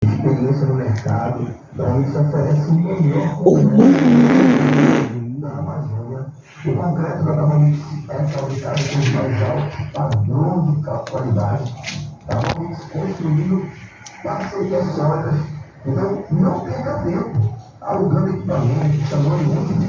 experiência no mercado, então isso oferece um melhor na Amazônia. O concreto da Thermomix é fabricado com os mais altos padrões de qualidade. Thermomix construído parcerias sólidas. Então, não perca tempo alugando equipamentos, chamando muito de